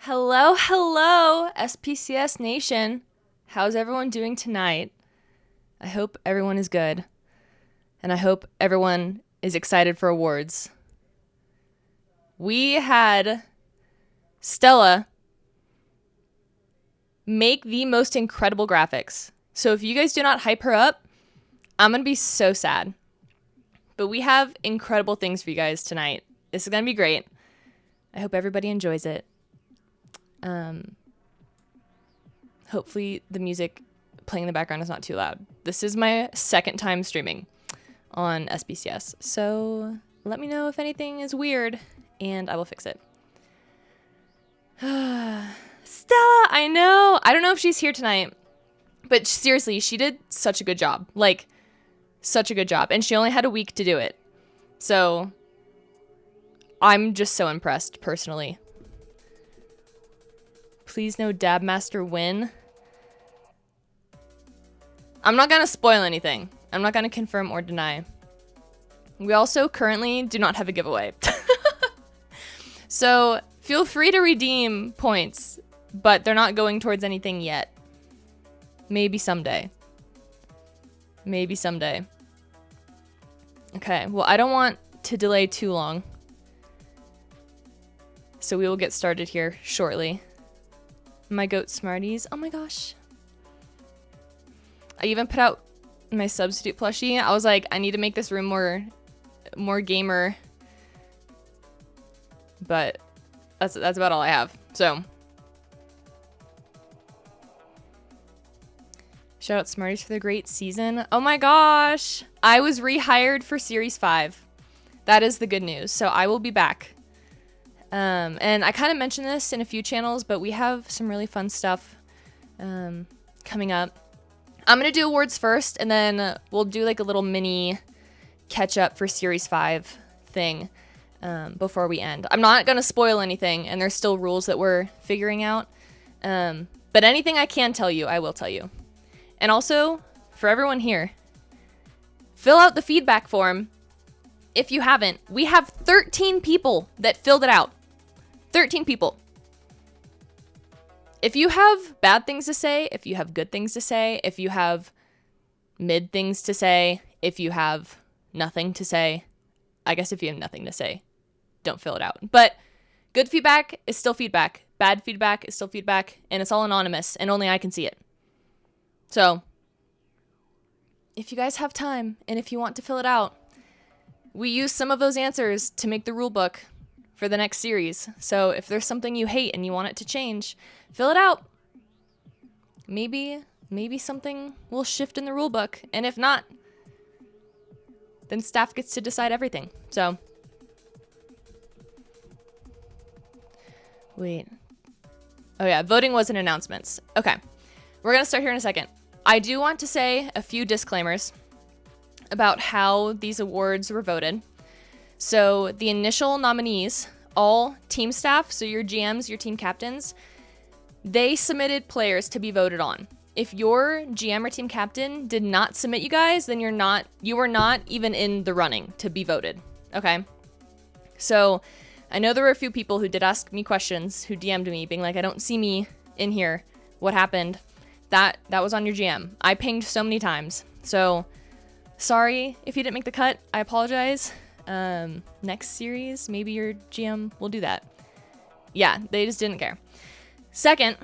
Hello, hello, SPCS Nation. How's everyone doing tonight? I hope everyone is good. And I hope everyone is excited for awards. We had Stella make the most incredible graphics. So if you guys do not hype her up, I'm going to be so sad. But we have incredible things for you guys tonight. This is going to be great. I hope everybody enjoys it. Hopefully the music playing in the background is not too loud. This is my second time streaming on SPCS, so let me know if anything is weird and I will fix it. Stella, I know. I don't know if she's here tonight, but seriously, she did such a good job. Like, such a good job. And she only had a week to do it. So I'm just so impressed personally. Please no Dab Master win. I'm not going to spoil anything. I'm not going to confirm or deny. We also currently do not have a giveaway. So feel free to redeem points, but they're not going towards anything yet. Maybe someday. Maybe someday. Okay, well, I don't want to delay too long. So we will get started here shortly. My goat Smarties. Oh my gosh. I even put out my substitute plushie. I was like, I need to make this room more gamer. But that's about all I have. So shout out Smarties for the great season. Oh my gosh. I was rehired for Series 5. That is the good news. So I will be back. And I kind of mentioned this in a few channels, but we have some really fun stuff coming up. I'm going to do awards first, and then we'll do like a little mini catch-up for Series 5 thing before we end. I'm not going to spoil anything, and there's still rules that we're figuring out. But anything I can tell you, I will tell you. And also, for everyone here, fill out the feedback form. If you haven't, we have 13 people that filled it out. 13 people. If you have bad things to say, if you have good things to say, if you have mid things to say, if you have nothing to say, I guess if you have nothing to say, don't fill it out. But good feedback is still feedback. Bad feedback is still feedback, and it's all anonymous, and only I can see it. So, if you guys have time, and if you want to fill it out, we use some of those answers to make the rule book for the next series. So if there's something you hate and you want it to change, fill it out. Maybe something will shift in the rule book. And if not, then staff gets to decide everything. So, wait. Oh yeah, voting was in announcements. Okay, we're going to start here in a second. I do want to say a few disclaimers about how these awards were voted. So the initial nominees, all team staff, so your GMs, your team captains, they submitted players to be voted on. If your GM or team captain did not submit you guys, then you were not even in the running to be voted. Okay? So I know there were a few people who did ask me questions, who DM'd me being like, I don't see me in here. What happened? That was on your GM. I pinged so many times. So sorry if you didn't make the cut. I apologize. Next series, maybe your GM will do that. Yeah, they just didn't care. Second,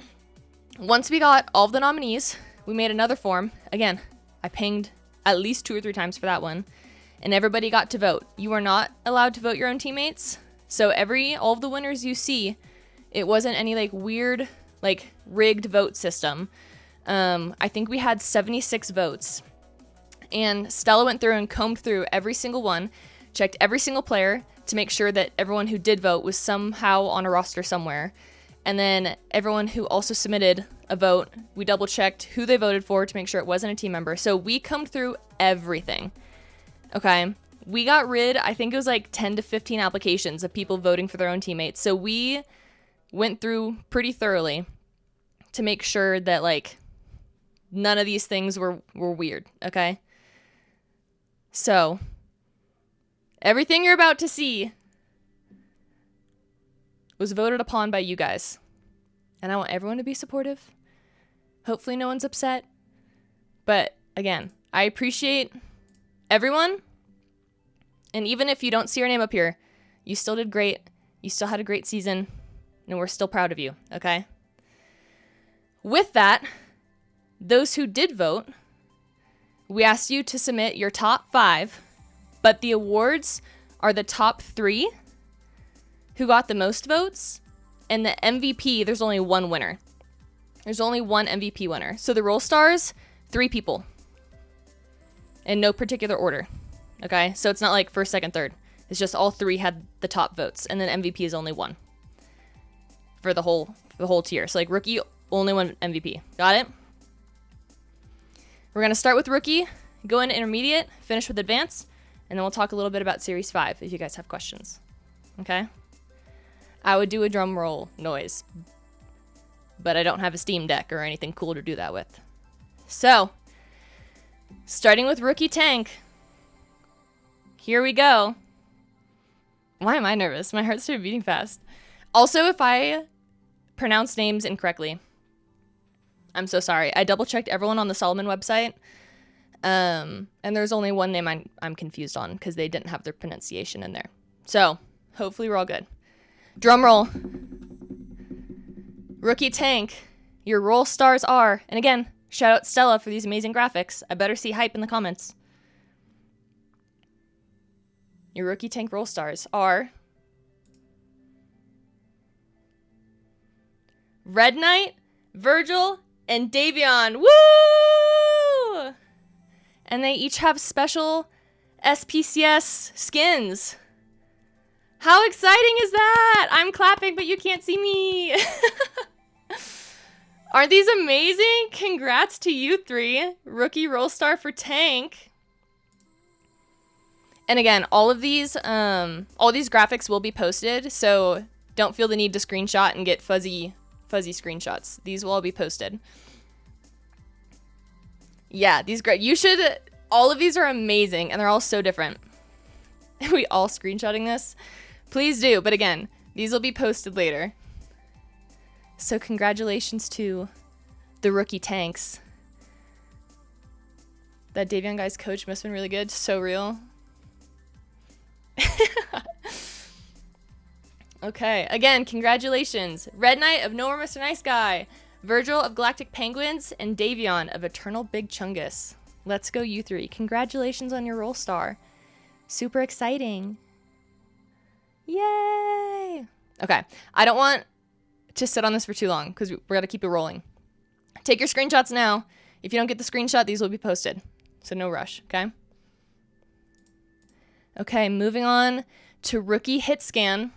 once we got all of the nominees, we made another form. Again, I pinged at least 2 or 3 times for that one, and everybody got to vote. You are not allowed to vote your own teammates. So all of the winners you see, it wasn't any like weird, like rigged vote system. I think we had 76 votes. And Stella went through and combed through every single one, checked every single player to make sure that everyone who did vote was somehow on a roster somewhere. And then everyone who also submitted a vote, we double checked who they voted for to make sure it wasn't a team member. So we combed through everything. Okay. We got rid, I think it was like 10 to 15 applications of people voting for their own teammates. So we went through pretty thoroughly to make sure that like none of these things were weird. Okay. So, everything you're about to see was voted upon by you guys. And I want everyone to be supportive. Hopefully no one's upset. But again, I appreciate everyone. And even if you don't see your name up here, you still did great. You still had a great season. And we're still proud of you, okay? With that, those who did vote, we asked you to submit your top 5, but the awards are the top 3 who got the most votes, and the MVP, there's only one winner. There's only one MVP winner. So the Roll Stars, 3 people. In no particular order, okay? So it's not like first, second, third. It's just all 3 had the top votes, and then MVP is only 1 for the whole tier. So like rookie, only 1 MVP. Got it? We're going to start with rookie, go into intermediate, finish with advanced, and then we'll talk a little bit about series 5 if you guys have questions. Okay? I would do a drum roll noise, but I don't have a Steam Deck or anything cool to do that with. So, starting with rookie tank. Here we go. Why am I nervous? My heart started beating fast. Also, if I pronounce names incorrectly, I'm so sorry. I double-checked everyone on the Solomon website, and there's only one name I'm confused on because they didn't have their pronunciation in there. So, hopefully we're all good. Drum roll. Rookie tank, your roll stars are, and again, shout out Stella for these amazing graphics. I better see hype in the comments. Your rookie tank roll stars are Red Knight, Virgil, and Davion. Woo! And they each have special SPCS skins. How exciting is that? I'm clapping, but you can't see me. Aren't these amazing? Congrats to you 3. Rookie roll star for tank. And again, all these graphics will be posted, so don't feel the need to screenshot and get fuzzy screenshots. These will all be posted. Yeah, all of these are amazing, and they're all so different. Are we all screenshotting this? Please do, but again, these will be posted later. So congratulations to the rookie tanks. That Davion guy's coach must have been really good. So real. Okay, again, congratulations. Red Knight of No More Mr. Nice Guy, Virgil of Galactic Penguins, and Davion of Eternal Big Chungus. Let's go, you 3. Congratulations on your roll star. Super exciting. Yay! Okay, I don't want to sit on this for too long because we're going to keep it rolling. Take your screenshots now. If you don't get the screenshot, these will be posted. So no rush, okay? Okay, moving on to rookie hit scan.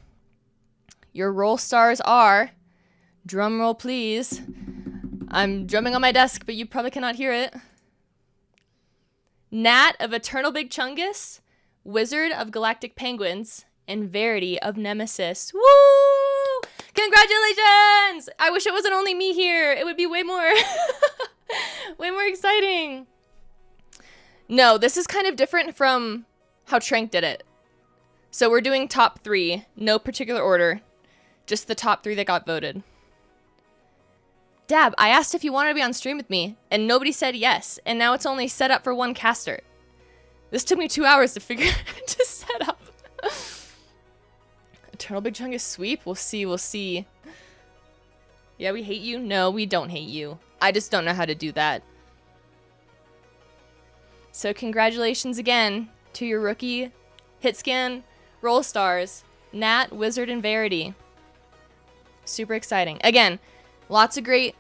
Your roll stars are, drum roll please. I'm drumming on my desk, but you probably cannot hear it. Nat of Eternal Big Chungus, Wizard of Galactic Penguins, and Verity of Nemesis. Woo! Congratulations! I wish it wasn't only me here. It would be way more, way more exciting. No, this is kind of different from how Trank did it. So we're doing top 3, no particular order, just the top 3 that got voted. Dab, I asked if you wanted to be on stream with me, and nobody said yes, and now it's only set up for 1 caster. This took me 2 hours to to set up. Eternal Big Chungus sweep? We'll see. Yeah, we hate you? No, we don't hate you. I just don't know how to do that. So congratulations again to your rookie hit scan roll stars, Nat, Wizard, and Verity. Super exciting. Again, lots of great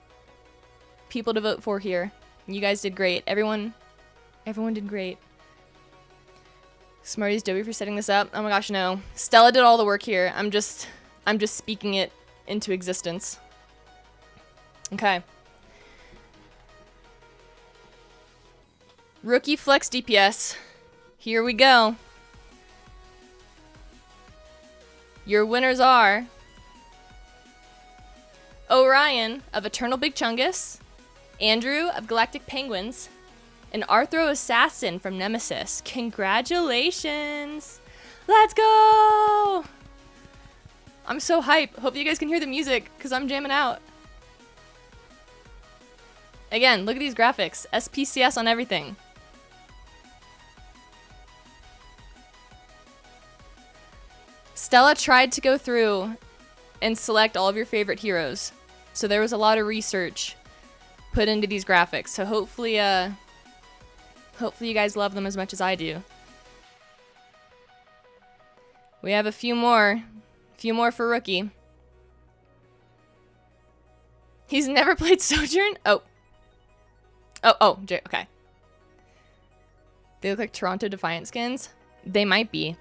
people to vote for here. You guys did great. Everyone did great. Smarties Dobie for setting this up. Oh my gosh, no. Stella did all the work here. I'm just speaking it into existence. Okay. Rookie flex DPS. Here we go. Your winners are Orion of Eternal Big Chungus, Andrew of Galactic Penguins, and Arthro Assassin from Nemesis. Congratulations! Let's go! I'm so hype. Hope you guys can hear the music because I'm jamming out. Again, look at these graphics. SPCS on everything. Stella tried to go through and select all of your favorite heroes. So there was a lot of research put into these graphics. So hopefully you guys love them as much as I do. We have a few more for Rookie. He's never played Sojourn? Okay. They look like Toronto Defiant skins. They might be.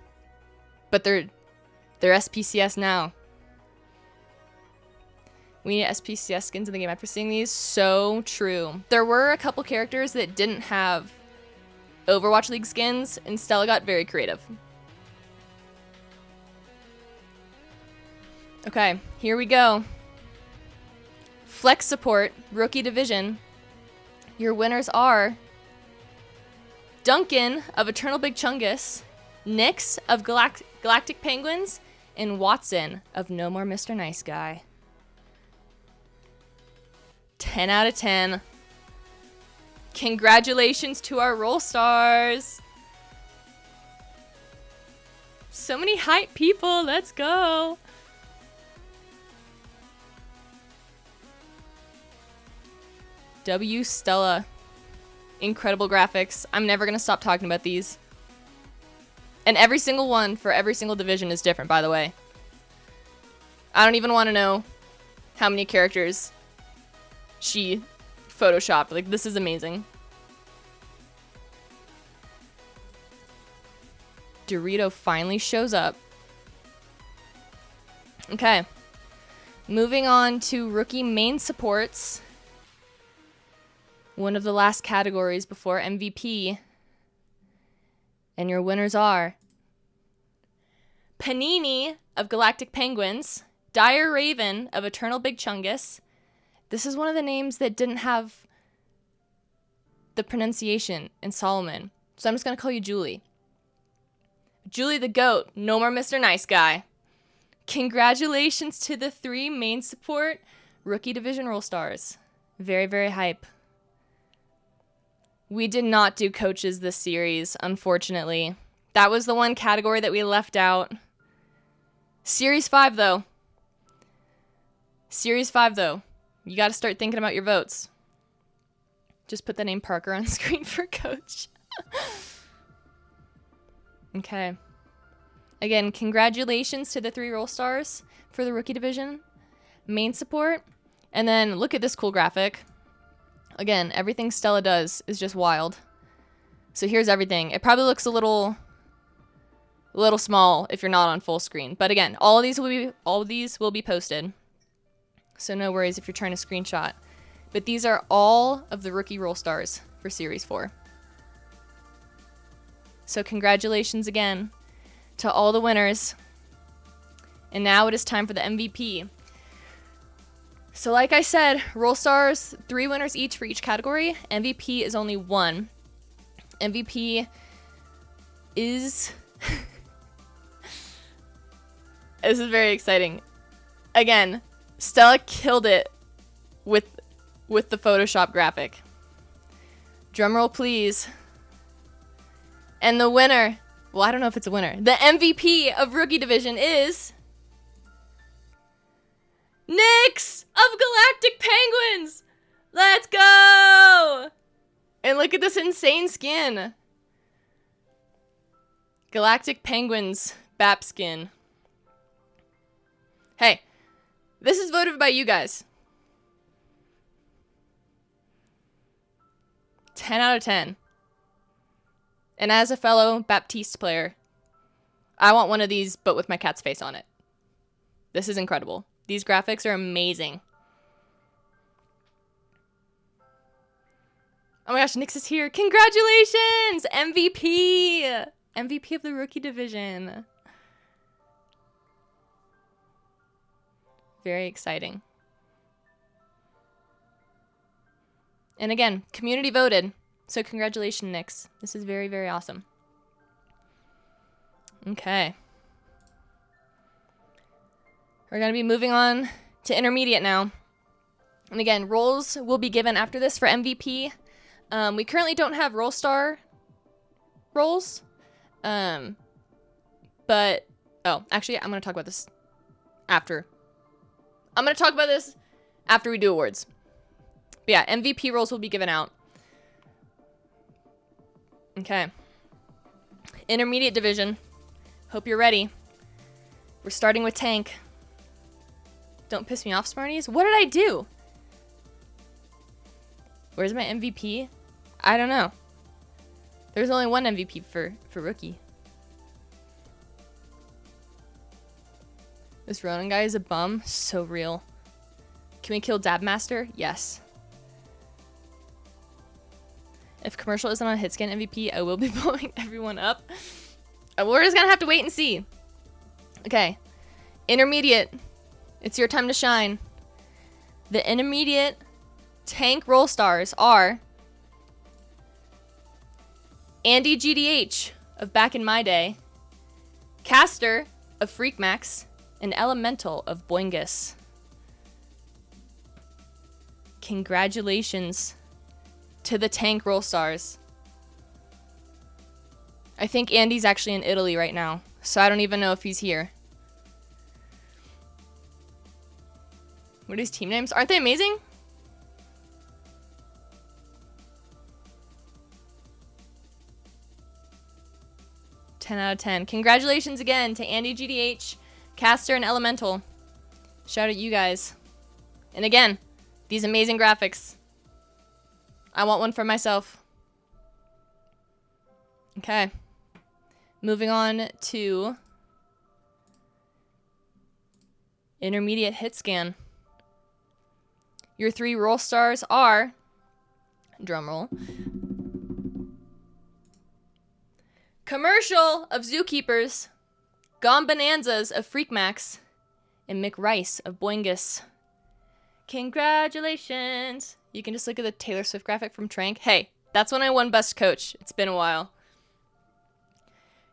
But they're SPCS now. We need SPCS skins in the game after seeing these. So true. There were a couple characters that didn't have Overwatch League skins, and Stella got very creative. Okay, here we go. Flex support, Rookie Division. Your winners are Duncan of Eternal Big Chungus, Nyx of Galactic Penguins, and Watson of No More Mr. Nice Guy. 10 out of 10. Congratulations to our Roll Stars. So many hype people. Let's go. W Stella. Incredible graphics. I'm never going to stop talking about these. And every single one for every single division is different, by the way. I don't even want to know how many characters she photoshopped. Like, this is amazing. Dorito finally shows up. Okay. Moving on to Rookie main supports. One of the last categories before MVP. And your winners are Panini of Galactic Penguins, Dire Raven of Eternal Big Chungus. This is one of the names that didn't have the pronunciation in Solomon. So I'm just going to call you Julie. Julie the Goat, No More Mr. Nice Guy. Congratulations to the 3 main support Rookie Division Roll Stars. Very, very hype. We did not do coaches this series, unfortunately. That was the one category that we left out. Series 5, though. Series 5, though. You got to start thinking about your votes. Just put the name Parker on screen for coach. Okay. Again, congratulations to the 3 Roll Stars for the Rookie Division. Main support. And then look at this cool graphic. Again, everything Stella does is just wild. So here's everything. It probably looks a little small if you're not on full screen. But again, all of these will be posted. So no worries if you're trying to screenshot. But these are all of the Rookie Roll Stars for Series 4. So congratulations again to all the winners. And now it is time for the MVP. So like I said, Roll Stars, 3 winners each for each category. MVP is only 1. MVP is... This is very exciting. Again, Stella killed it with the Photoshop graphic. Drumroll, please. And the winner, well, I don't know if it's a winner. The MVP of Rookie Division is Nyx of Galactic Penguins. Let's go! And look at this insane skin. Galactic Penguins BAP skin. Hey, this is voted by you guys. 10 out of 10. And as a fellow Baptiste player, I want one of these, but with my cat's face on it. This is incredible. These graphics are amazing. Oh my gosh, Nyx is here. Congratulations! MVP! MVP of the Rookie Division. Very exciting. And again, community voted. So congratulations, Nyx. This is very, very awesome. Okay. We're going to be moving on to intermediate now. And again, roles will be given after this for MVP. We currently don't have role star roles. But, oh, actually, I'm going to talk about this after. I'm going to talk about this after we do awards. But yeah, MVP roles will be given out. Okay. Intermediate division. Hope you're ready. We're starting with tank. Don't piss me off, Smarties. What did I do? Where's my MVP? I don't know. There's only one MVP for rookie. This Ronan guy is a bum. So real. Can we kill Dabmaster? Yes. If commercial isn't on Hitscan MVP, I will be blowing everyone up. We're just gonna have to wait and see. Okay. Intermediate. It's your time to shine. The intermediate tank role stars are Andy GDH of Back in My Day, Caster of Freakmax, and Elemental of Boingus. Congratulations to the tank role stars. I think Andy's actually in Italy right now, so I don't even know if he's here. What are his team names? Aren't they amazing? Ten out of 10. Congratulations again to Andy GDH, Caster, and Elemental. Shout out you guys. And again, these amazing graphics. I want one for myself. Okay. Moving on to intermediate hit scan. Your 3 role stars are, drumroll, Commercial of Zookeepers, Gone Bonanzas of Freakmax, and Mick Rice of Boingus. Congratulations! You can just look at the Taylor Swift graphic from Trank. Hey, that's when I won Best Coach. It's been a while.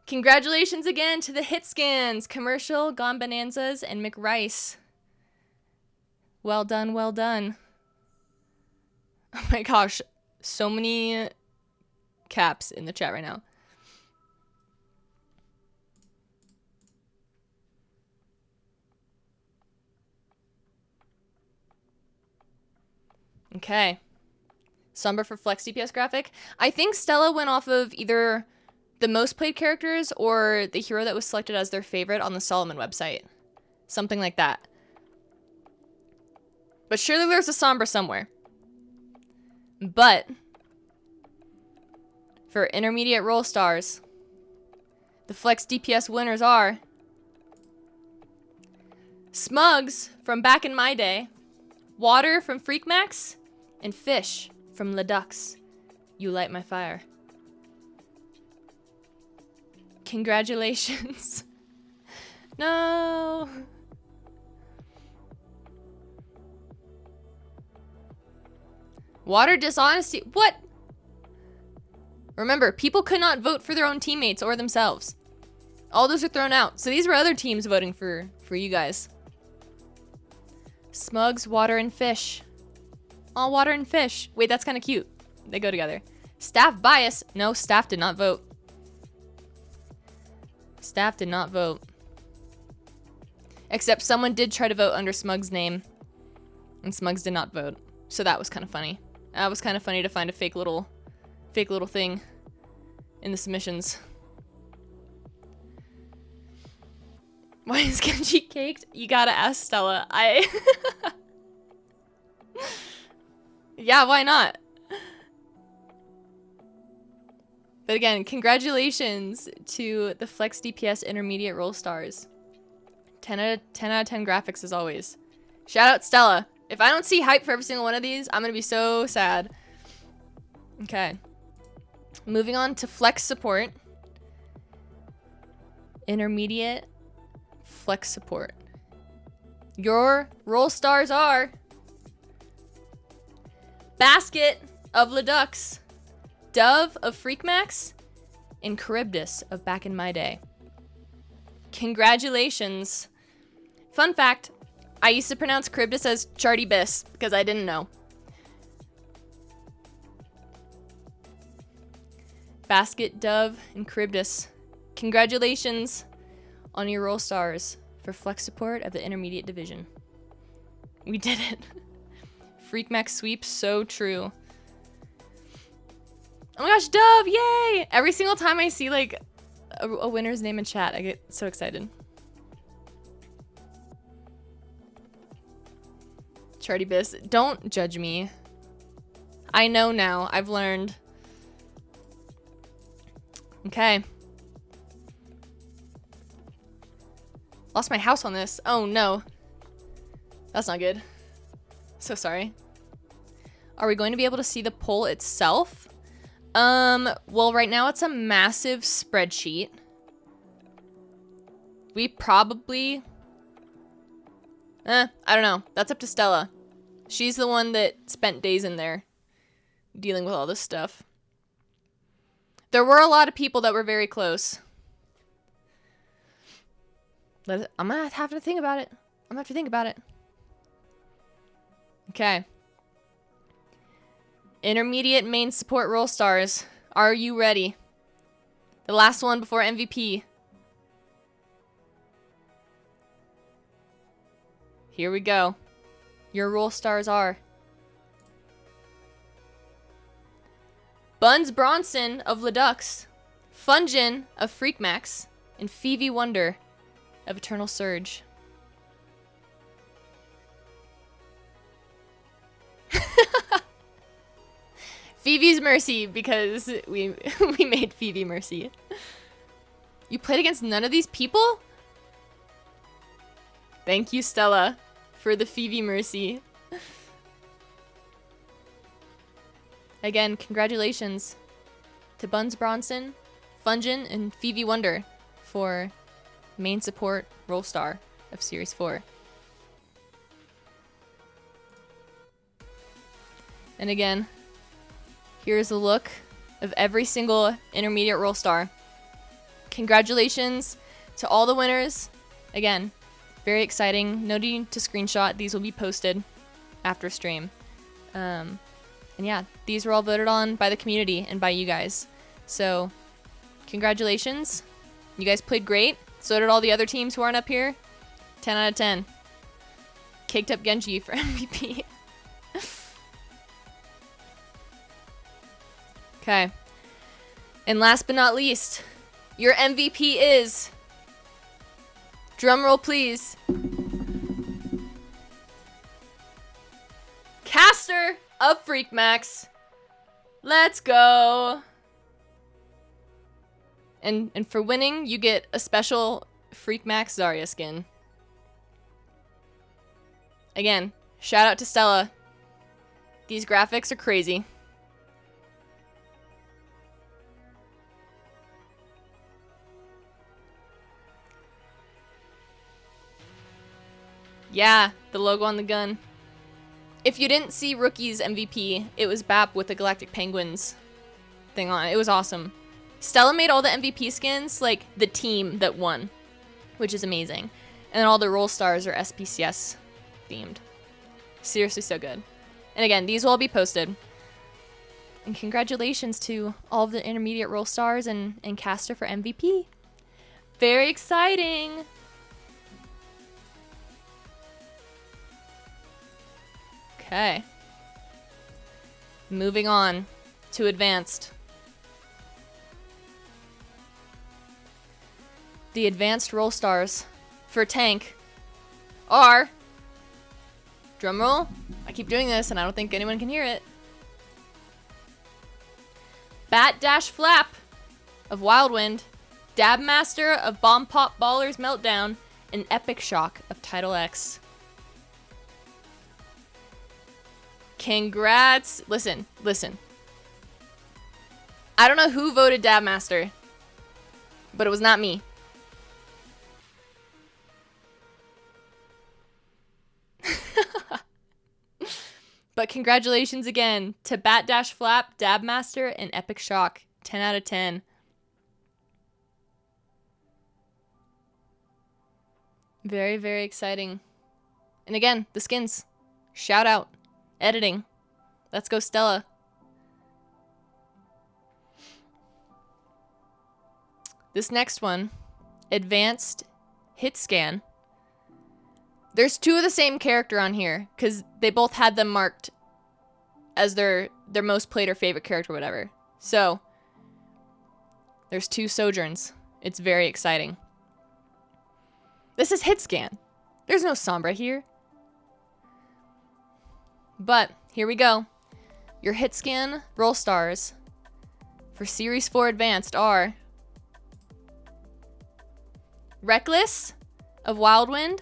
Congratulations again to the hit scans, Commercial, Gone Bonanzas, and Mick Rice. Well done, well done. Oh my gosh, so many caps in the chat right now. Okay. Somber for Flex DPS graphic. I think Stella went off of either the most played characters or the hero that was selected as their favorite on the Solomon website. Something like that. But surely there's a Sombra somewhere. But for intermediate role stars, the Flex DPS winners are Smugs from Back in My Day, Water from Freakmax, and Fish from Ledux. You light my fire. Congratulations. No. Water dishonesty. What? Remember, people could not vote for their own teammates or themselves. All those are thrown out. So these were other teams voting for you guys. Smugs, Water, and Fish. All Water and Fish. Wait, that's kind of cute. They go together. Staff bias. No, staff did not vote. Staff did not vote. Except someone did try to vote under Smug's name. And Smugs did not vote. So that was kind of funny. That was kind of funny to find a fake little thing in the submissions. Why is Genji caked? You gotta ask Stella. Yeah, why not? But again, congratulations to the Flex DPS intermediate role stars. 10 out of 10 graphics as always. Shout out Stella. If I don't see hype for every single one of these, I'm gonna be so sad. Okay. Moving on to Flex support. Intermediate Flex support. Your role stars are Basket of Ledux, Dove of Freakmax, and Charybdis of Back in My Day. Congratulations. Fun fact, I used to pronounce Charybdis as Chartybis because I didn't know. Basket, Dove, and Charybdis. Congratulations on your roll stars for flex support of the intermediate division. We did it. Freak Max sweep, so true. Oh my gosh, Dove, yay! Every single time I see like a winner's name in chat, I get so excited. Chartybis, don't judge me. I know now, I've learned. Okay. Lost my house on this. Oh no. That's not good. So sorry. Are we going to be able to see the poll itself? Well, right now it's a massive spreadsheet. We probably... I don't know. That's up to Stella. She's the one that spent days in there dealing with all this stuff. There were a lot of people that were very close. I'm gonna have to think about it. I'm gonna have to think about it. Okay. Intermediate main support roll stars. Are you ready? The last one before MVP. Here we go. Your roll stars are Buns Bronson of Ledux, Fungin of Freakmax, and Phoebe Wonder of Eternal Surge. Phoebe's Mercy, because we made Phoebe Mercy. You played against none of these people? Thank you, Stella, for the Phoebe Mercy. Again, congratulations to Buns Bronson, Fungin, and Phoebe Wonder for main support roll star of Series 4. And again, here's a look of every single intermediate roll star. Congratulations to all the winners. Again, very exciting. No need to screenshot. These will be posted after stream. And yeah, these were all voted on by the community and by you guys. So congratulations. You guys played great. So did all the other teams who aren't up here. 10 out of 10. Caked up Genji for MVP. Okay. And last but not least, your MVP is... Drumroll, please. Caster of Freakmax. Let's go. And for winning, you get a special Freakmax Zarya skin. Again, shout out to Stella. These graphics are crazy. Yeah, the logo on the gun. If you didn't see Rookie's MVP, it was Bap with the Galactic Penguins thing on it. It was awesome. Stella made all the MVP skins, like, the team that won, which is amazing. And then all the roll stars are SPCS themed. Seriously so good. And again, these will all be posted. And congratulations to all of the intermediate roll stars and caster for MVP. Very exciting! Okay. Moving on to advanced. The advanced roll stars for tank are... Drumroll. I keep doing this and I don't think anyone can hear it. Bat Dash Flap of Wildwind, Dab Master of Bomb Pop Ballers Meltdown, and Epic Shock of Title X. Congrats. Listen. I don't know who voted Dab Master, but it was not me. But congratulations again to Bat Dash Flap, Dab Master, and Epic Shock. 10 out of 10. Very, very exciting. And again, the skins. Shout out. Editing. Let's go, Stella. This next one, Advanced Hit Scan. There's two of the same character on here because they both had them marked as their most played or favorite character, whatever. So there's two Sojourns. It's very exciting. This is Hit Scan. There's no Sombra here. But here we go. Your Hit Scan roll stars for Series 4 Advanced are Reckless of Wildwind,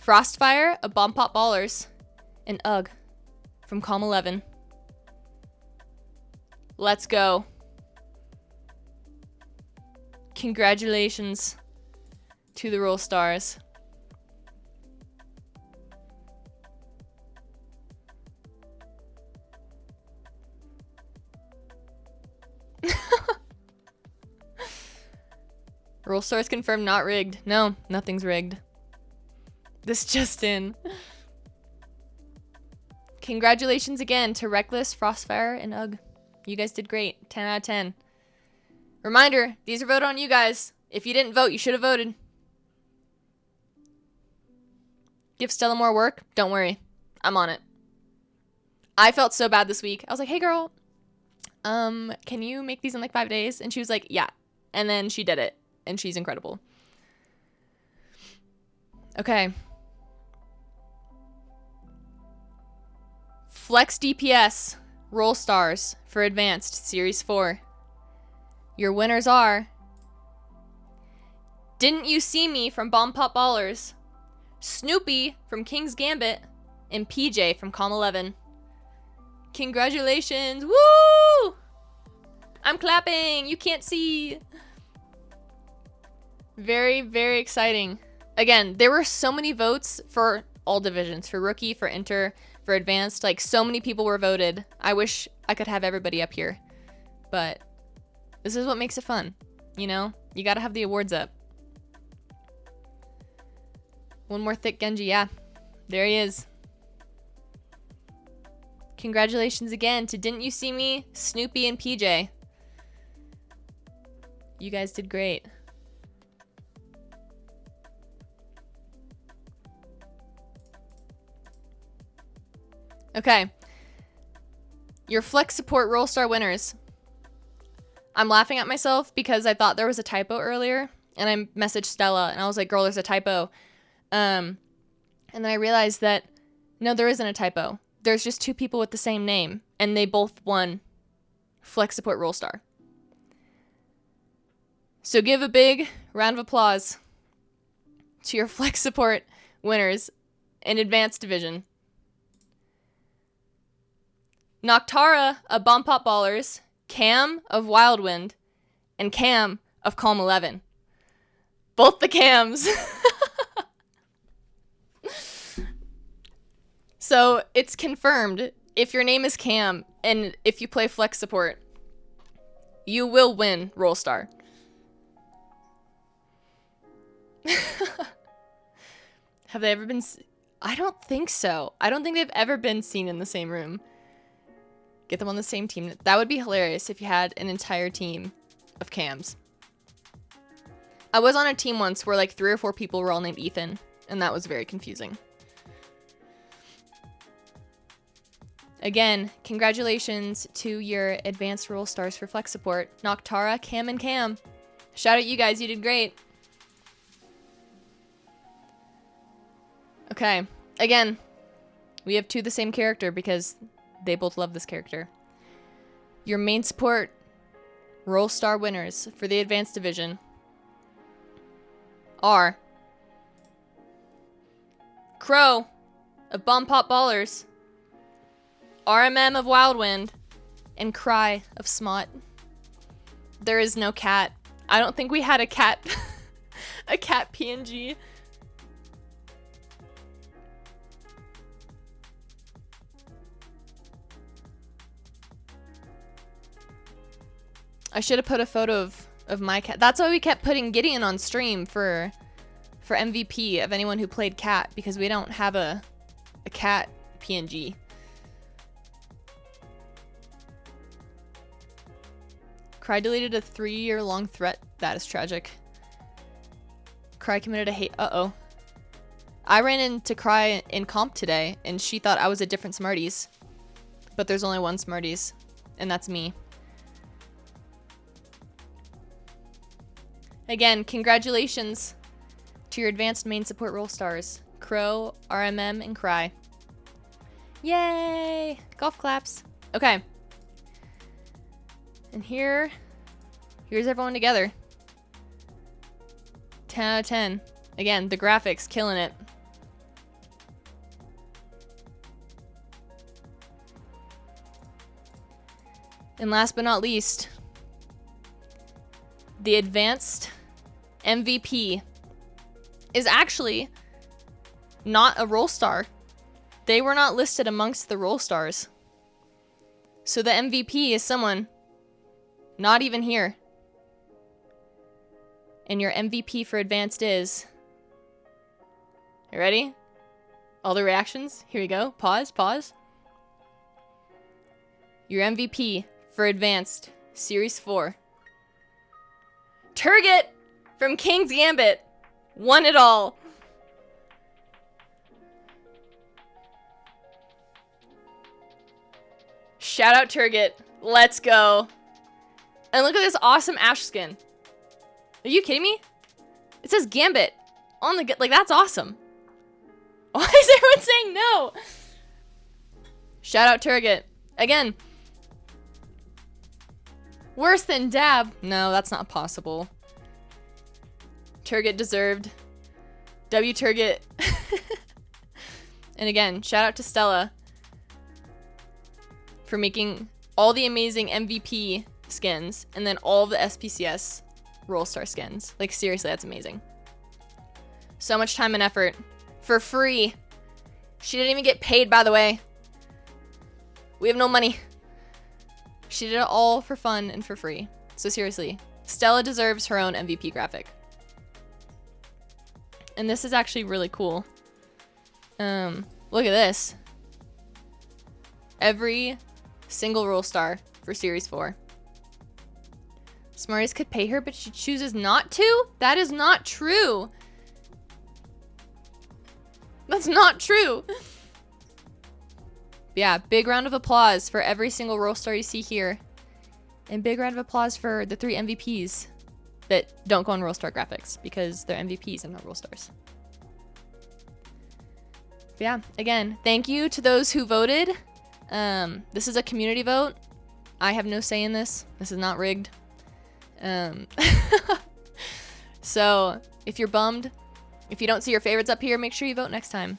Frostfire of Bomb Pop Ballers, and Ugg from Calm 11. Let's go. Congratulations to the roll stars. Roll stars confirmed, not rigged. No, nothing's rigged. This just in. Congratulations again to Reckless, Frostfire, and Ugg. You guys did great. 10 out of 10. Reminder, these are voted on you guys. If you didn't vote, you should have voted. Give Stella more work? Don't worry. I'm on it. I felt so bad this week. I was like, hey girl, can you make these in like 5 days? And she was like, yeah. And then she did it. And she's incredible. Okay. Flex DPS roll stars for Advanced Series 4. Your winners are Didn't You See Me from Bomb Pop Ballers, Snoopy from King's Gambit, and PJ from Calm 11. Congratulations. Woo! I'm clapping. You can't see. Very, very exciting. Again, there were so many votes for all divisions. For Rookie, for Inter, for Advanced. Like, so many people were voted. I wish I could have everybody up here. But this is what makes it fun. You know? You gotta have the awards up. One more thick Genji. Yeah. There he is. Congratulations again to Didn't You See Me, Snoopy, and PJ. You guys did great. Okay. Your Flex Support Roll Star winners. I'm laughing at myself because I thought there was a typo earlier, and I messaged Stella, and I was like, girl, there's a typo. And then I realized that, no, there isn't a typo. There's just two people with the same name, and they both won Flex Support Roll Star. So give a big round of applause to your Flex Support winners in Advanced Division. Noctara of Bomb Pop Ballers, Cam of Wildwind, and Cam of Calm 11. Both the Cams. So it's confirmed, if your name is Cam and if you play Flex Support, you will win Roll Star. Have they ever been... I don't think so. I don't think they've ever been seen in the same room. Get them on the same team. That would be hilarious if you had an entire team of Cams. I was on a team once where like 3 or 4 people were all named Ethan, and that was very confusing. Again, congratulations to your Advanced Roll Stars for Flex Support. Noctara, Cam, and Cam. Shout out you guys, you did great. Okay, again, we have 2 the same character because they both love this character. Your main support Roll Star winners for the Advanced Division are Crow of Bomb Pop Ballers, RMM of Wildwind, and Cry of Smot. There is no cat. I don't think we had a cat a cat PNG. I should have put a photo of my cat. That's why we kept putting Gideon on stream for for MVP of anyone who played cat, because we don't have a cat PNG. Cry deleted a 3-year-long threat. That is tragic. Cry committed a hate. Uh-oh. I ran into Cry in comp today, and she thought I was a different Smarties. But there's only one Smarties, and that's me. Again, congratulations to your advanced main support role stars, Crow, RMM, and Cry. Yay! Golf claps. Okay. And here's everyone together. 10 out of 10. Again, the graphics, killing it. And last but not least, the advanced MVP is actually not a role star. They were not listed amongst the role stars. So the MVP is someone not even here. And your MVP for advanced is... You ready? All the reactions? Here we go. Pause, pause. Your MVP for advanced Series 4. Turget from King's Gambit. Won it all. Shout out Turget. Let's go. And look at this awesome Ash skin. Are you kidding me? It says Gambit on the... Like, that's awesome. Why is everyone saying no? Shout out Turget. Again. Worse than Dab. No, that's not possible. Turget deserved. W Turget. And again, shout out to Stella for making all the amazing MVP skins and then all of the SPCS Roll Star skins. Like, seriously, that's amazing. So much time and effort for free. She didn't even get paid, by the way. We have no money. She did it all for fun and for free. So seriously, Stella deserves her own MVP graphic. And this is actually really cool. Look at this. Every single role star for Series 4. Smarties could pay her, but she chooses not to? That is not true. That's not true. Yeah, big round of applause for every single role star you see here. And big round of applause for the 3 MVPs that don't go on role star graphics because they're MVPs and not role stars. But yeah, again, thank you to those who voted. This is a community vote. I have no say in this. This is not rigged. So if you're bummed, if you don't see your favorites up here, make sure you vote next time.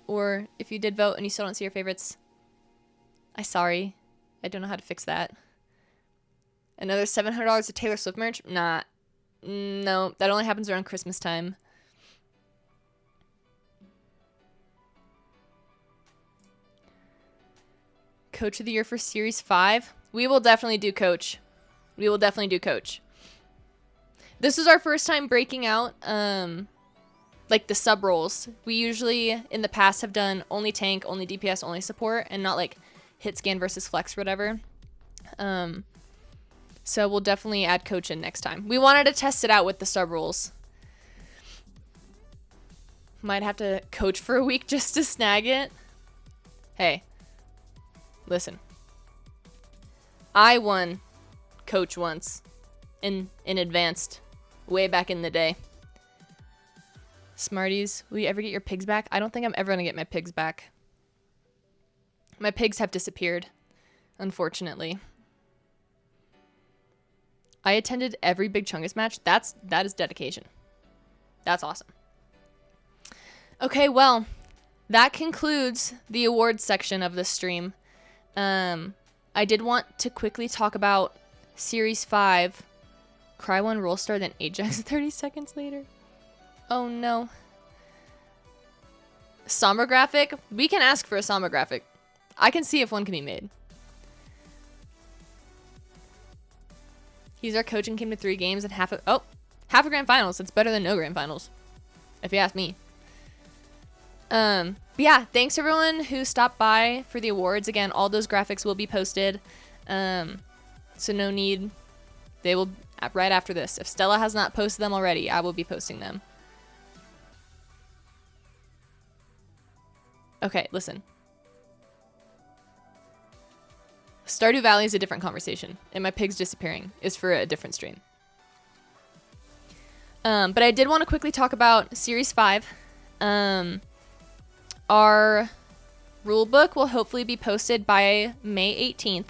Or if you did vote and you still don't see your favorites, I'm sorry. I don't know how to fix that. Another $700 of Taylor Swift merch? Nah. No, that only happens around Christmas time. Coach of the Year for Series 5? We will definitely do Coach. We will definitely do Coach. This is our first time breaking out, like the sub roles. We usually, in the past, have done only tank, only DPS, only support, and not like hit scan versus flex or whatever. So we'll definitely add Coach in next time. We wanted to test it out with the sub roles. Might have to coach for a week just to snag it. Hey, listen. I won Coach once in advanced way back in the day. Smarties, will you ever get your pigs back? I don't think I'm ever going to get my pigs back. My pigs have disappeared, unfortunately. I attended every Big Chungus match. That is dedication. That's awesome. Okay, well, that concludes the awards section of this stream. I did want to quickly talk about Series 5. Cry one roll star, then Ajax 30 seconds later. Oh no. Sombra graphic? We can ask for a Sombra graphic. I can see if one can be made. He's our coach and came to 3 games and half a grand finals. It's better than no grand finals. if you ask me. But yeah, thanks everyone who stopped by for the awards. Again, all those graphics will be posted. So no need. They will right after this. If Stella has not posted them already, I will be posting them. Okay, listen. Stardew Valley is a different conversation, and my pigs disappearing is for a different stream. But I did want to quickly talk about Series 5. Our rule book will hopefully be posted by May 18th,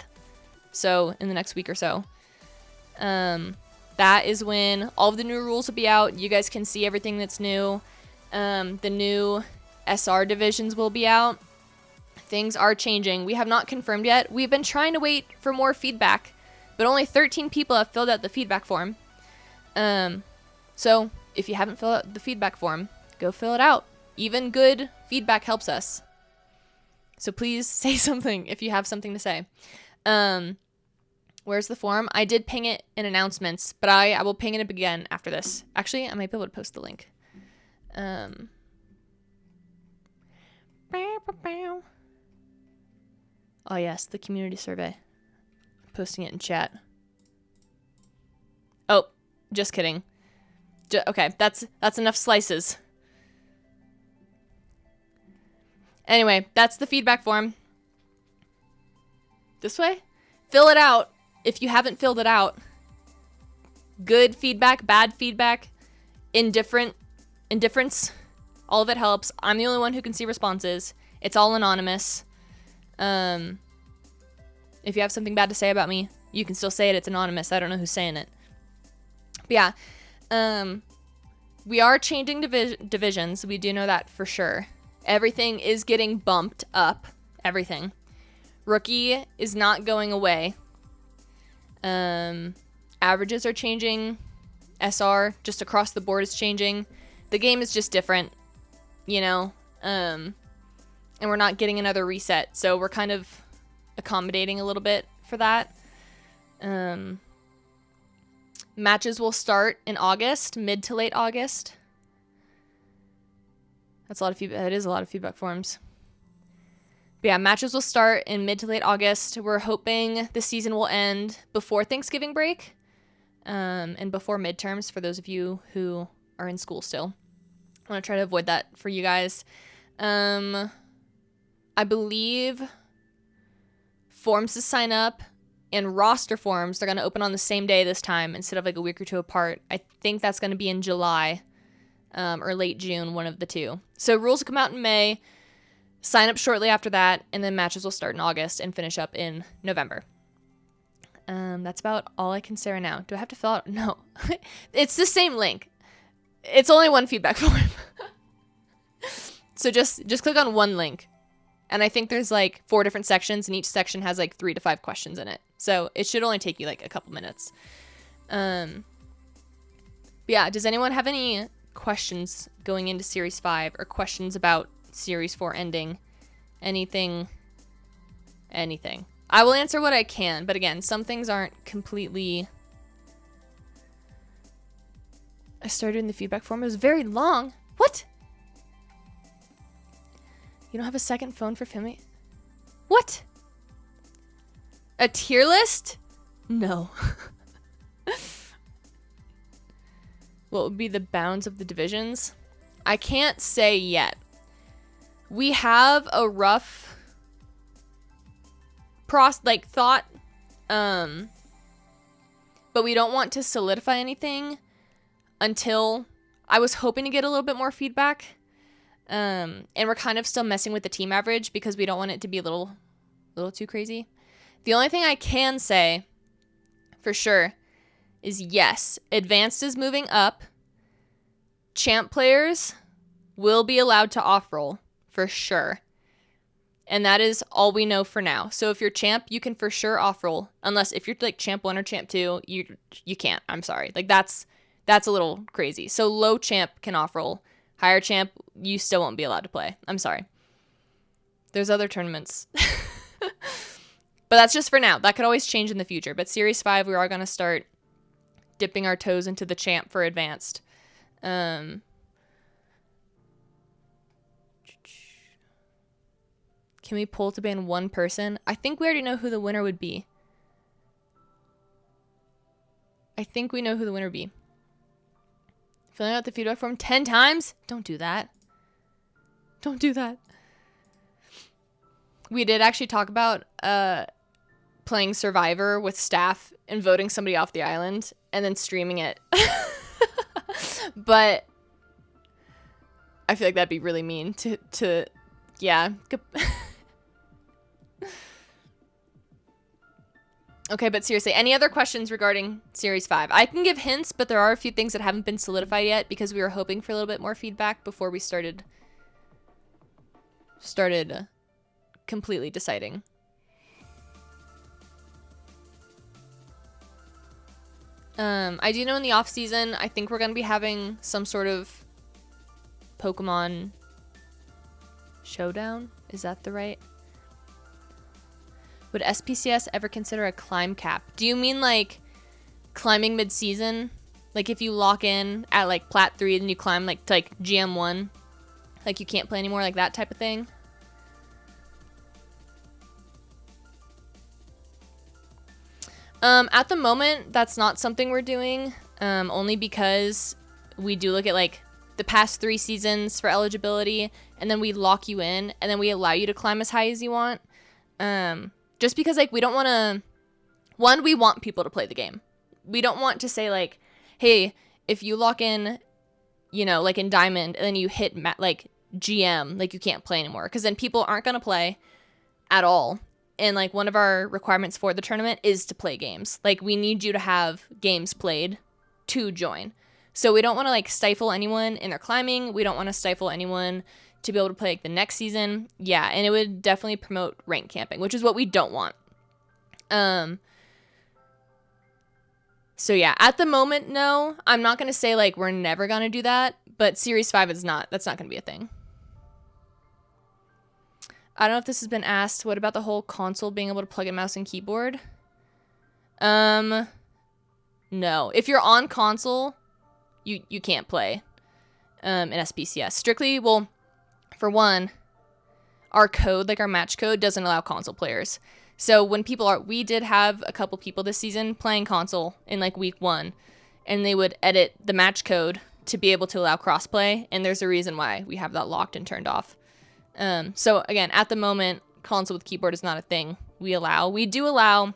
so in the next week or so. That is when all of the new rules will be out. You guys can see everything that's new. The new SR divisions will be out. Things are changing. We have not confirmed yet. We've been trying to wait for more feedback, but only 13 people have filled out the feedback form. So if you haven't filled out the feedback form, go fill it out. Even good feedback helps us. So please say something if you have something to say. Where's the form? I did ping it in announcements, but I will ping it again after this. Actually, I might be able to post the link. Oh yes, the community survey. Posting it in chat. Oh, just kidding. Okay, that's enough slices. Anyway, that's the feedback form. This way? Fill it out if you haven't filled it out. Good feedback, bad feedback, indifference. All of it helps. I'm the only one who can see responses. It's all anonymous. If you have something bad to say about me, you can still say it. It's anonymous. I don't know who's saying it. But yeah, we are changing divisions. We do know that for sure. Everything is getting bumped up. Everything. Rookie is not going away. Averages are changing. SR just across the board is changing. The game is just different, you know. And we're not getting another reset, so we're kind of accommodating a little bit for that. Matches will start in August, mid to late August. That's a lot of feedback. That is a lot of feedback forms. But yeah, matches will start in mid to late August. We're hoping the season will end before Thanksgiving break, and before midterms for those of you who are in school still. I want to try to avoid that for you guys. I believe forms to sign up and roster forms, they're going to open on the same day this time instead of like a week or two apart. I think that's going to be in July or late June, one of the two. So rules will come out in May, sign up shortly after that, and then matches will start in August and finish up in November. That's about all I can say right now. Do I have to fill out? No. It's the same link. It's only one feedback form. So just click on one link. And I think there's like 4 different sections, and each section has like 3 to 5 questions in it. So it should only take you like a couple minutes. Yeah, does anyone have any questions going into Series 5 or questions about Series 4 ending? Anything? I will answer what I can, but again, some things aren't completely... I started in the feedback form. It was very long. What? You don't have a second phone for family? What? A tier list? No. What would be the bounds of the divisions? I can't say yet. We have a rough thought, but we don't want to solidify anything until I was hoping to get a little bit more feedback. And we're kind of still messing with the team average because we don't want it to be a little too crazy. The only thing I can say for sure is yes, advanced is moving up. Champ players will be allowed to off-roll for sure. And that is all we know for now. So if you're champ, you can for sure off-roll. Unless if you're like champ 1 or champ 2, you can't. I'm sorry. Like that's a little crazy. So low champ can off-roll. Higher champ, you still won't be allowed to play. I'm sorry. There's other tournaments. But that's just for now. That could always change in the future. But Series 5, we are going to start dipping our toes into the champ for advanced. Can we poll to ban one person? I think we already know who the winner would be. I think we know who the winner would be. Filling out the feedback form 10 times? Don't do that. Don't do that. We did actually talk about playing Survivor with staff and voting somebody off the island and then streaming it. But I feel like that'd be really mean to yeah. Okay, but seriously, any other questions regarding Series 5? I can give hints, but there are a few things that haven't been solidified yet because we were hoping for a little bit more feedback before we started completely deciding. I do know in the off season, I think we're going to be having some sort of Pokemon showdown. Is that the right? Would SPCS ever consider a climb cap? Do you mean like climbing mid-season? Like if you lock in at like Plat 3, then you climb like to like GM1? Like you can't play anymore, like that type of thing? At the moment, that's not something we're doing, only because we do look at like the past 3 seasons for eligibility, and then we lock you in, and then we allow you to climb as high as you want. Just because, like, we don't want to... One, we want people to play the game. We don't want to say, like, hey, if you lock in, you know, like in Diamond, and then you hit, like, GM, like, you can't play anymore. Because then people aren't going to play at all. And, like, one of our requirements for the tournament is to play games. Like, we need you to have games played to join. So we don't want to, like, stifle anyone in their climbing. We don't want to stifle anyone to be able to play like the next season. Yeah, and it would definitely promote rank camping, which is what we don't want. So yeah, at the moment, no. I'm not going to say like we're never going to do that, but Series 5 is not. That's not going to be a thing. I don't know if this has been asked. What about the whole console being able to plug in mouse and keyboard? No. If you're on console, you can't play in SPCS. Strictly, well, for one, our code, like our match code, doesn't allow console players. So when people are, we did have a couple people this season playing console in like week 1, and they would edit the match code to be able to allow crossplay, and there's a reason why we have that locked and turned off. So again, at the moment, console with keyboard is not a thing we allow. We do allow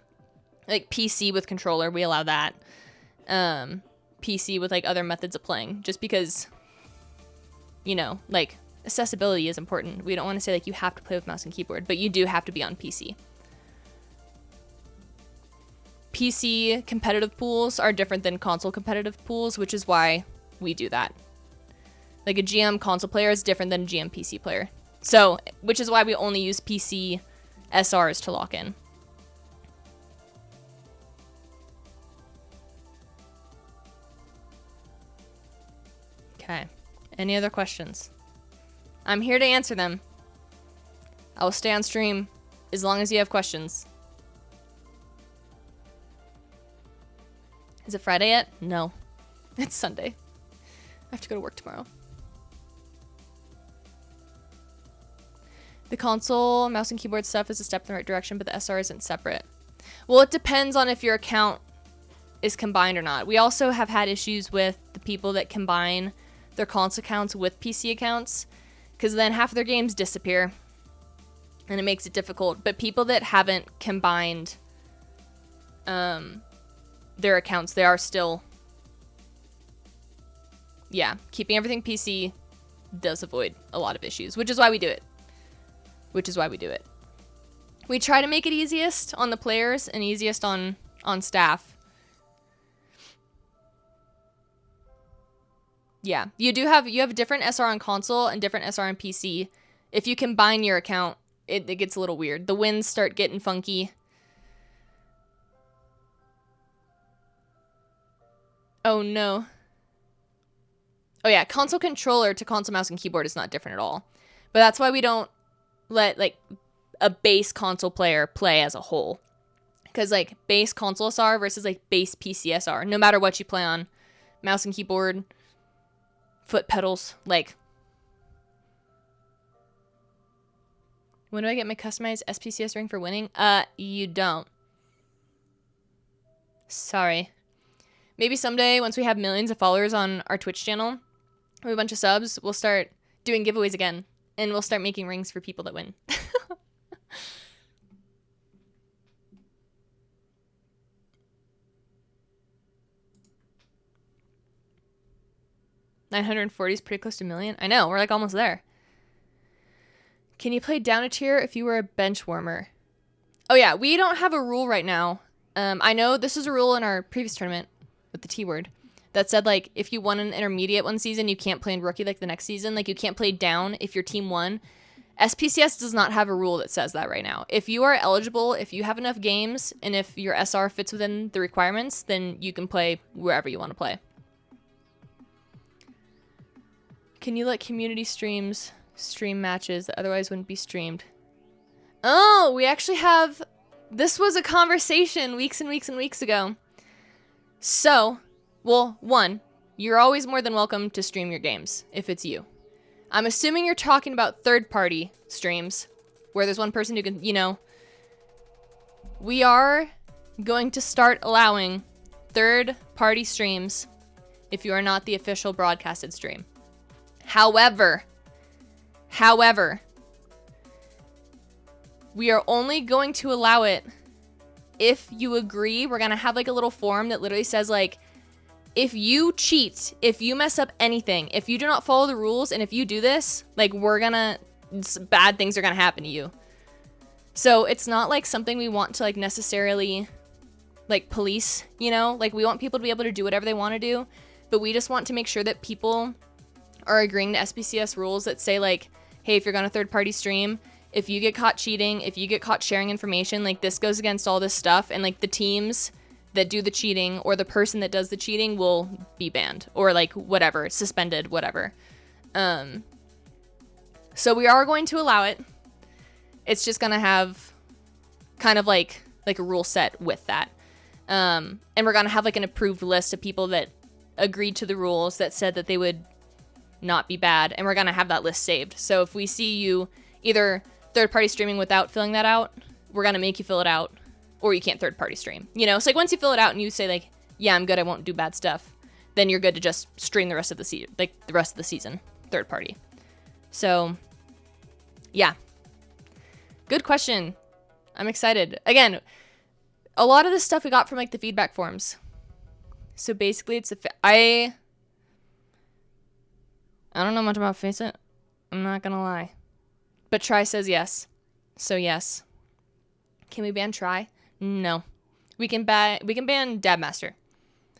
like PC with controller. We allow that. PC with like other methods of playing, just because, you know, like accessibility is important. We don't want to say like you have to play with mouse and keyboard, but you do have to be on PC. PC competitive pools are different than console competitive pools, which is why we do that. Like a GM console player is different than a GM PC player. So, which is why we only use PC SRs to lock in. Okay. Any other questions? I'm here to answer them. I will stay on stream as long as you have questions. Is it Friday yet? No. It's Sunday. I have to go to work tomorrow. The console, mouse and keyboard stuff is a step in the right direction, but the SR isn't separate. Well, it depends on if your account is combined or not. We also have had issues with the people that combine their console accounts with PC accounts, because then half of their games disappear, and it makes it difficult. But people that haven't combined their accounts, they are still, yeah, keeping everything PC does avoid a lot of issues, which is why we do it. We try to make it easiest on the players and easiest on staff. Yeah, you have a different SR on console and different SR on PC. If you combine your account, it gets a little weird. The wins start getting funky. Oh no. Oh yeah, console controller to console mouse and keyboard is not different at all. But that's why we don't let like a base console player play as a whole. Because like base console SR versus like base PC SR, no matter what you play on, mouse and keyboard, foot pedals, like When do I get my customized SPCS ring for winning? You don't. Sorry. Maybe someday, once we have millions of followers on our Twitch channel, we have a bunch of subs, we'll start doing giveaways again. And we'll start making rings for people that win. 940 is pretty close to a million. I know, we're like almost there. Can you play down a tier if you were a bench warmer? Oh yeah, we don't have a rule right now. I know this is a rule in our previous tournament with the T word that said, like, if you won an intermediate one season, you can't play in rookie like the next season. Like, you can't play down if your team won. SPCS does not have a rule that says that right now. If you are eligible, if you have enough games, and if your SR fits within the requirements, then you can play wherever you want to play. Can you let community stream matches that otherwise wouldn't be streamed? Oh, we actually have... This was a conversation weeks and weeks and weeks ago. So, well, one, you're always more than welcome to stream your games, if it's you. I'm assuming you're talking about third-party streams, where there's one person who can, you know... We are going to start allowing third-party streams if you are not the official broadcasted stream. However, we are only going to allow it if you agree. We're going to have like a little form that literally says like, if you cheat, if you mess up anything, if you do not follow the rules, and if you do this, like bad things are going to happen to you. So it's not like something we want to like necessarily like police, you know, like we want people to be able to do whatever they want to do, but we just want to make sure that people are agreeing to SPCS rules that say like, hey, if you're going to third party stream, if you get caught cheating, if you get caught sharing information, like this goes against all this stuff, and like the teams that do the cheating or the person that does the cheating will be banned or like whatever, suspended, whatever. So we are going to allow it. It's just going to have kind of like a rule set with that. And we're going to have like an approved list of people that agreed to the rules that said that they would not be bad, and we're going to have that list saved. So if we see you either third-party streaming without filling that out, we're going to make you fill it out, or you can't third-party stream. You know, so like once you fill it out and you say like, yeah, I'm good, I won't do bad stuff, then you're good to just stream the rest of the season, like the rest of the season, third-party. So, yeah. Good question. I'm excited. Again, a lot of this stuff we got from like the feedback forums. So basically it's I don't know much about Face It. I'm not gonna lie. But Try says yes. So yes. Can we ban Try? No. We can ban Dabmaster.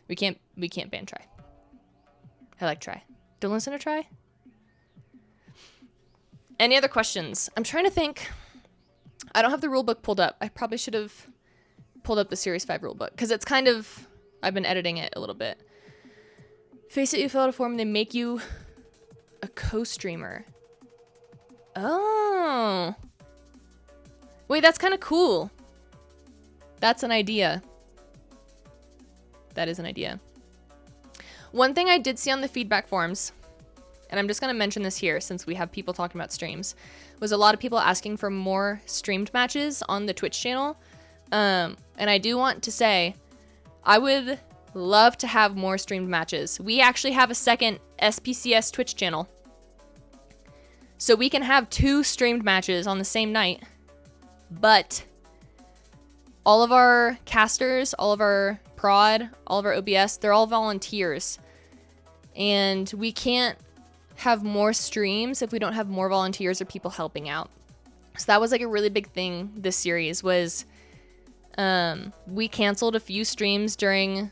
We can't ban Try. I like Try. Don't listen to Try. Any other questions? I'm trying to think. I don't have the rulebook pulled up. I probably should have pulled up the Series 5 rulebook, because it's kind of, I've been editing it a little bit. Face It, you fill out a form and they make you a co-streamer. Oh. Wait, that's kind of cool. That's an idea. That is an idea. One thing I did see on the feedback forums, and I'm just going to mention this here since we have people talking about streams, was a lot of people asking for more streamed matches on the Twitch channel. And I do want to say, I would love to have more streamed matches. We actually have a second SPCS Twitch channel. So we can have 2 streamed matches on the same night. But all of our casters, all of our prod, all of our OBS, they're all volunteers. And we can't have more streams if we don't have more volunteers or people helping out. So that was like a really big thing this series was we canceled a few streams during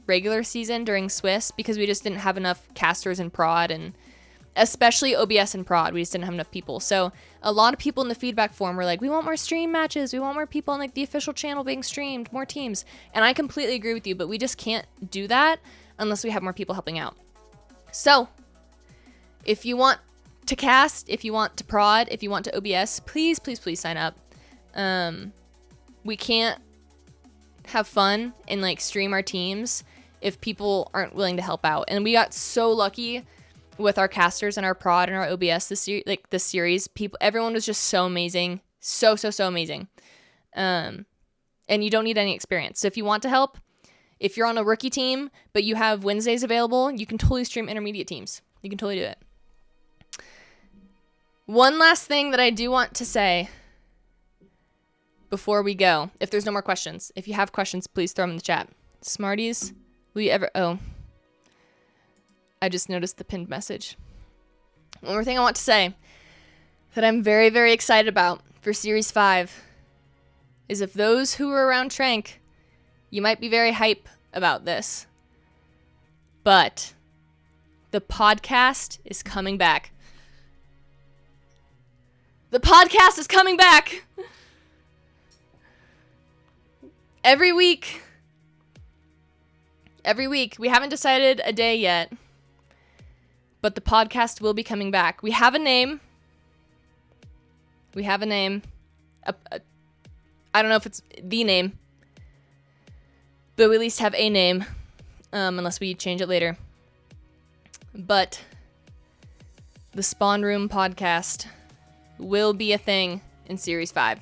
regular season during Swiss because we just didn't have enough casters and prod, and especially OBS and prod, we just didn't have enough people. So a lot of people in the feedback forum were like, we want more stream matches, we want more people on like the official channel being streamed, more teams. And I completely agree with you, but we just can't do that unless we have more people helping out. So if you want to cast, if you want to prod, if you want to OBS, please, please, please sign up. We can't have fun and like stream our teams if people aren't willing to help out. And we got so lucky with our casters and our prod and our OBS this series. Everyone was just so amazing. So amazing. And you don't need any experience. So if you want to help, if you're on a rookie team, but you have Wednesdays available, you can totally stream intermediate teams. You can totally do it. One last thing that I do want to say before we go, if there's no more questions. If you have questions, please throw them in the chat. Smarties, will you ever... Oh, I just noticed the pinned message. One more thing I want to say that I'm very, very excited about for Series 5 is if those who were around Trank, you might be very hype about this, but the podcast is coming back. The podcast is coming back! Every week. We haven't decided a day yet, but the podcast will be coming back. We have a name. I don't know if it's the name, but we at least have a name, unless we change it later. But the Spawn Room podcast will be a thing in Series 5.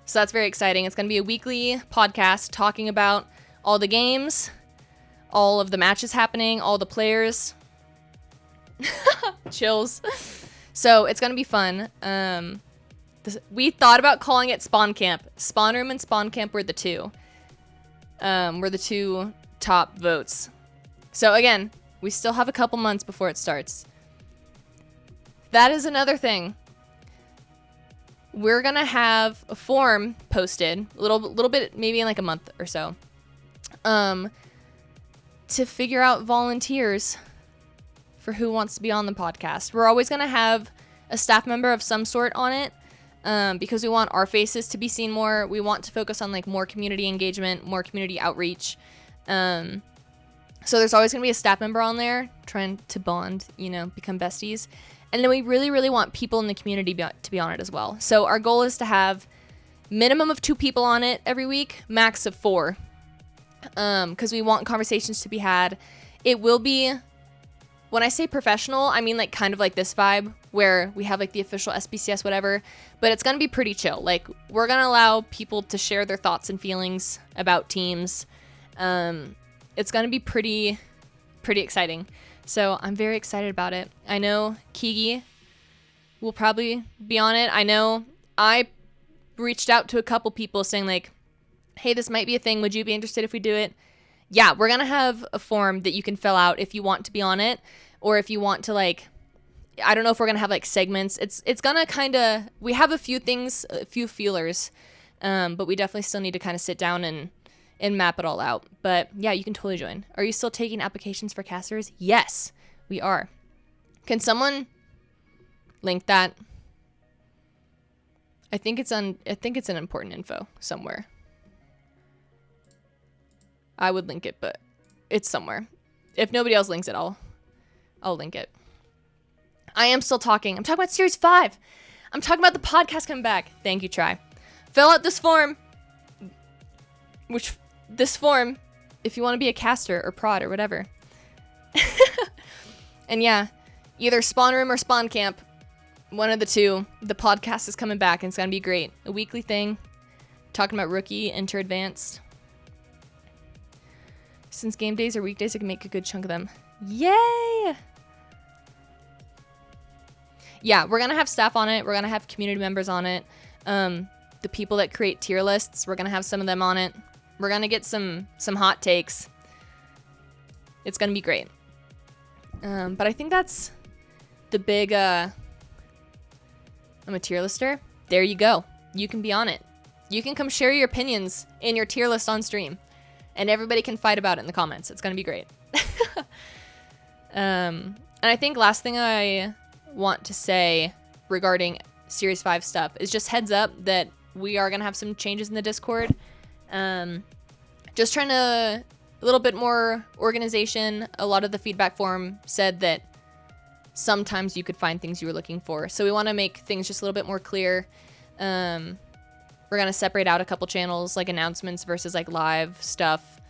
So that's very exciting. It's going to be a weekly podcast talking about all the games, all of the matches happening, all the players. Chills. So it's going to be fun. We thought about calling it Spawn Camp. Spawn Room and Spawn Camp were the two. Were the two top votes. So again, we still have a couple months before it starts. That is another thing. We're gonna have a form posted, a little bit, maybe in like a month or so, to figure out volunteers for who wants to be on the podcast. We're always gonna have a staff member of some sort on it, because we want our faces to be seen more. We want to focus on like more community engagement, more community outreach. So there's always gonna be a staff member on there trying to bond, become besties. And then we really, really want people in the community to be on it as well. So our goal is to have minimum of 2 people on it every week, max of 4. Because we want conversations to be had. It will be, when I say professional, I mean like kind of like this vibe where we have like the official SPCS whatever, but it's going to be pretty chill. Like we're going to allow people to share their thoughts and feelings about teams. It's going to be pretty exciting. So I'm very excited about it. I know Kigi will probably be on it. I know I reached out to a couple people saying like, hey, this might be a thing. Would you be interested if we do it? Yeah, we're going to have a form that you can fill out if you want to be on it, or if you want to like, I don't know if we're going to have like segments. It's going to kind of, we have a few things, a few feelers, but we definitely still need to kind of sit down and map it all out. But yeah, you can totally join. Are you still taking applications for casters? Yes, we are. Can someone link that? I think it's an important info somewhere. I would link it, but it's somewhere. If nobody else links it, I'll link it. I am still talking. I'm talking about Series 5. I'm talking about the podcast coming back. Thank you, Try. Fill out this form. This form, if you want to be a caster or prod or whatever. And yeah, either Spawn Room or Spawn Camp, one of the two, the podcast is coming back and it's going to be great. A weekly thing, talking about rookie, enter advanced. Since game days are weekdays, I can make a good chunk of them. Yay! Yeah, we're going to have staff on it. We're going to have community members on it. The people that create tier lists, we're going to have some of them on it. We're going to get some hot takes. It's going to be great. But I think that's the big, I'm a tier lister. There you go. You can be on it. You can come share your opinions in your tier list on stream. And everybody can fight about it in the comments. It's going to be great. And I think last thing I want to say regarding Series 5 stuff is just heads up that we are going to have some changes in the Discord. Just trying to, a little bit more organization. A lot of the feedback form said that sometimes you could find things you were looking for. So we want to make things just a little bit more clear. We're going to separate out a couple channels, like announcements versus like live stuff.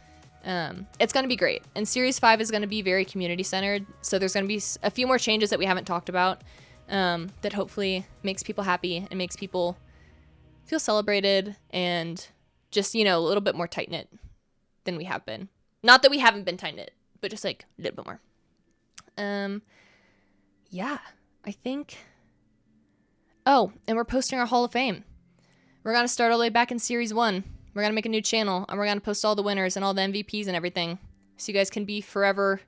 It's going to be great. And Series 5 is going to be very community-centered, so there's going to be a few more changes that we haven't talked about that hopefully makes people happy and makes people feel celebrated and just, you know, a little bit more tight-knit than we have been. Not that we haven't been tight-knit, but just, like, a little bit more. Yeah, I think... Oh, and we're posting our Hall of Fame. We're going to start all the way back in Series 1. We're going to make a new channel, and we're going to post all the winners and all the MVPs and everything. So you guys can be forever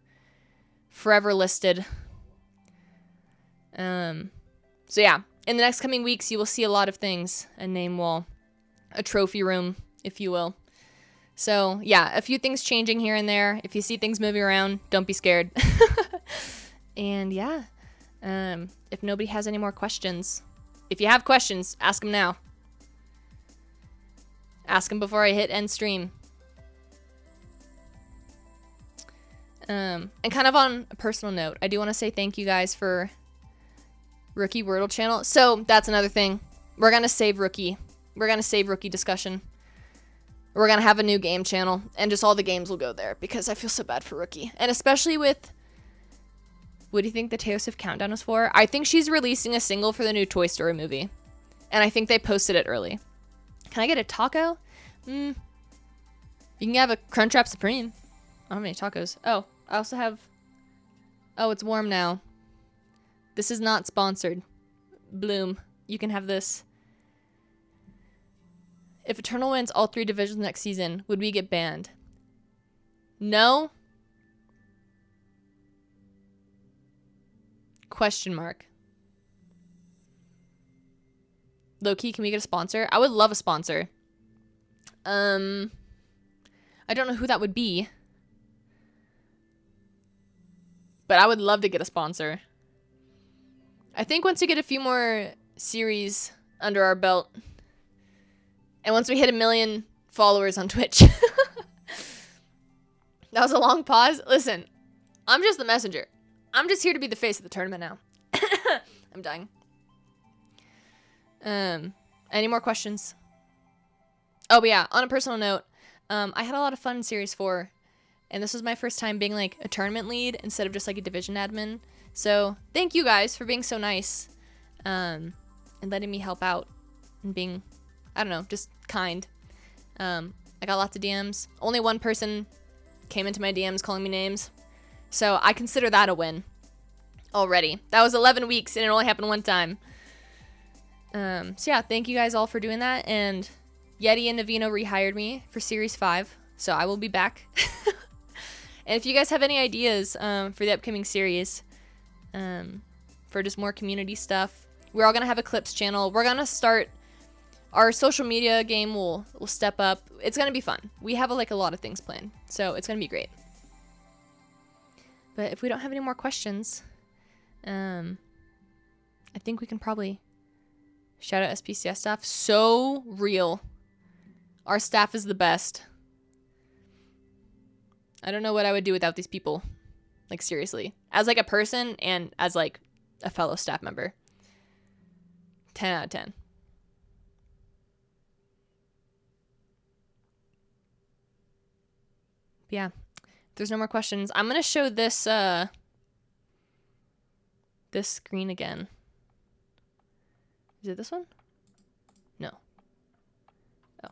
listed. So yeah, in the next coming weeks, you will see a lot of things. A name wall, a trophy room, if you will. So yeah, a few things changing here and there. If you see things moving around, don't be scared. And yeah, if nobody has any more questions, if you have questions, ask them now. Ask them before I hit end stream. And kind of on a personal note, I do want to say thank you guys for Rookie Wordle channel. So that's another thing. We're going to save Rookie. We're going to save Rookie discussion. We're going to have a new game channel, and just all the games will go there because I feel so bad for Rookie. And especially with, what do you think the Taylor Swift countdown is for? I think she's releasing a single for the new Toy Story movie. And I think they posted it early. Can I get a taco? You can have a Crunchwrap Supreme. I don't have any tacos. Oh, I also have... Oh, it's warm now. This is not sponsored. Bloom, you can have this. If Eternal wins all 3 divisions next season, would we get banned? No? Question mark. Low-key, can we get a sponsor? I would love a sponsor. I don't know who that would be. But I would love to get a sponsor. I think once we get a few more series under our belt, and once we hit 1 million followers on Twitch. That was a long pause. Listen, I'm just the messenger. I'm just here to be the face of the tournament now. I'm dying. Any more questions? Oh, but yeah, on a personal note, I had a lot of fun in Series 4, and this was my first time being, like, a tournament lead instead of just, like, a division admin. So, thank you guys for being so nice, and letting me help out, and being, I don't know, just kind. I got lots of DMs. Only one person came into my DMs calling me names, so I consider that a win already. That was 11 weeks, and it only happened one time. So yeah, thank you guys all for doing that, and Yeti and Navino rehired me for Series 5, so I will be back. And if you guys have any ideas for the upcoming series, for just more community stuff, we're all going to have a Clips channel. We're going to start, our social media game will step up. It's going to be fun. We have like a lot of things planned, so it's going to be great. But if we don't have any more questions, I think we can probably shout out SPCS staff. So real. Our staff is the best. I don't know what I would do without these people. Like, seriously. As, like, a person and as, like, a fellow staff member. 10 out of 10. But yeah. If there's no more questions, I'm going to show this, this screen again. Is it this one? No. Oh.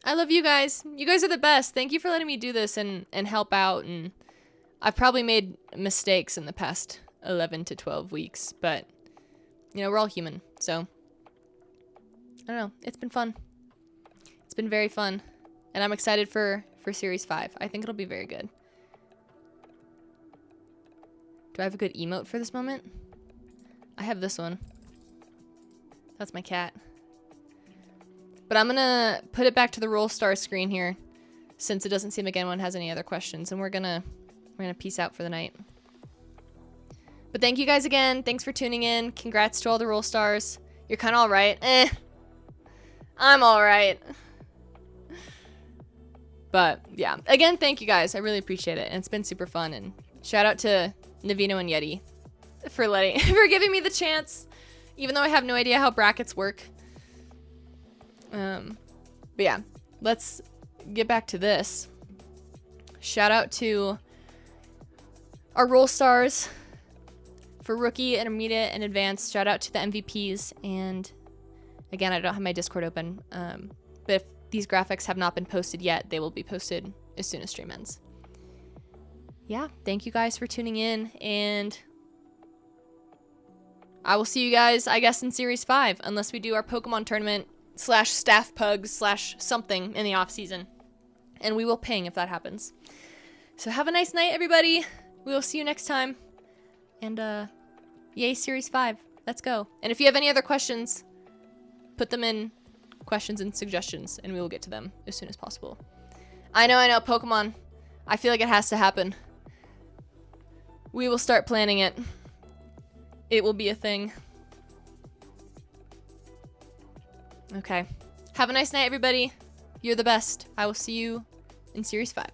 I love you guys. You guys are the best. Thank you for letting me do this and help out. And I've probably made mistakes in the past 11 to 12 weeks, but you know, we're all human. So I don't know. It's been fun. It's been very fun. And I'm excited for Series 5. I think it'll be very good. Do I have a good emote for this moment? I have this one. That's my cat. But I'm gonna put it back to the Roll Star screen here, since it doesn't seem like anyone has any other questions, and we're gonna peace out for the night. But thank you guys again. Thanks for tuning in. Congrats to all the Roll Stars. You're kind of all right. I'm all right. But yeah, again, thank you guys. I really appreciate it, and it's been super fun. And shout out to Navino and Yeti for for giving me the chance, even though I have no idea how brackets work. But yeah, let's get back to this. Shout out to our role stars for rookie, intermediate, and advanced. Shout out to the MVPs. And again, I don't have my Discord open, but if these graphics have not been posted yet, they will be posted as soon as stream ends. Yeah, thank you guys for tuning in, and I will see you guys, I guess, in Series 5, unless we do our Pokemon tournament / staff pugs / something in the off season. And we will ping if that happens. So have a nice night, everybody. We will see you next time. And yay, Series 5. Let's go. And if you have any other questions, put them in questions and suggestions, and we will get to them as soon as possible. I know, Pokemon. I feel like it has to happen. We will start planning it. It will be a thing. Okay. Have a nice night, everybody. You're the best. I will see you in Series 5.